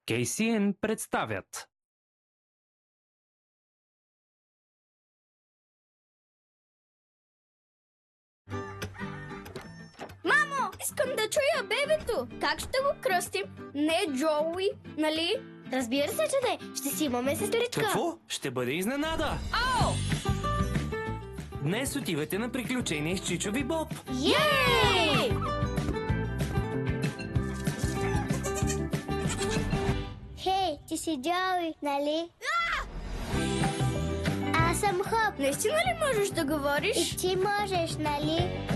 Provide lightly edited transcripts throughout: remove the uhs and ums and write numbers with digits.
KCN представят. Мамо, искам да чуя бебето. Как ще го кръстим? Не Джоуи, нали? Разбира се, че не. Ще си имаме сестричка. Какво? Ще бъде изненада! Ау! Днес отивате на приключение с Чичо Ви Боб. Ей! Хей, ти си Джоуи, нали? Аз съм Хоп. Наистина ли можеш да говориш? И ти можеш, нали?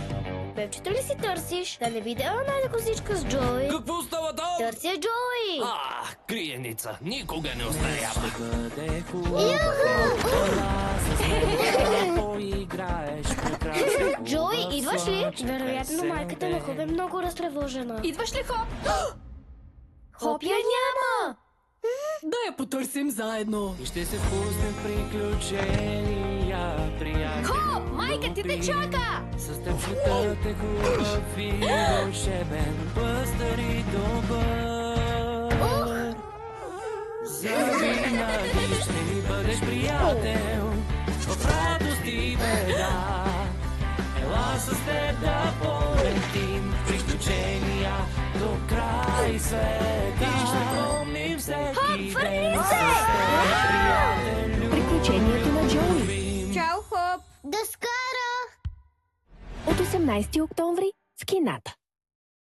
Бебчето ли си търсиш? Да не би да е една косичка с Джоуи? Какво става там? Търся Джоуи! Криеница, никога не остарява. Джоуи, идваш ли? Вероятно майката на Хоп е много разтревожена. Идваш ли, Хоп? Хоп я няма! Да я потърсим заедно. И ще се пуснем в приключения, приятели. Хоп, майка ти те чака! С теб светът е хубав и вълшебен, пъстър и добър. Завинаги ще ми бъдеш приятел, в радост и беда. Ела с теб да полетим в приключения до край света. И ще помним всеки ден с теб, приятелю. Приключението на Джоуи. Чао, Хоп! До скоро! От 18 октомври в кината.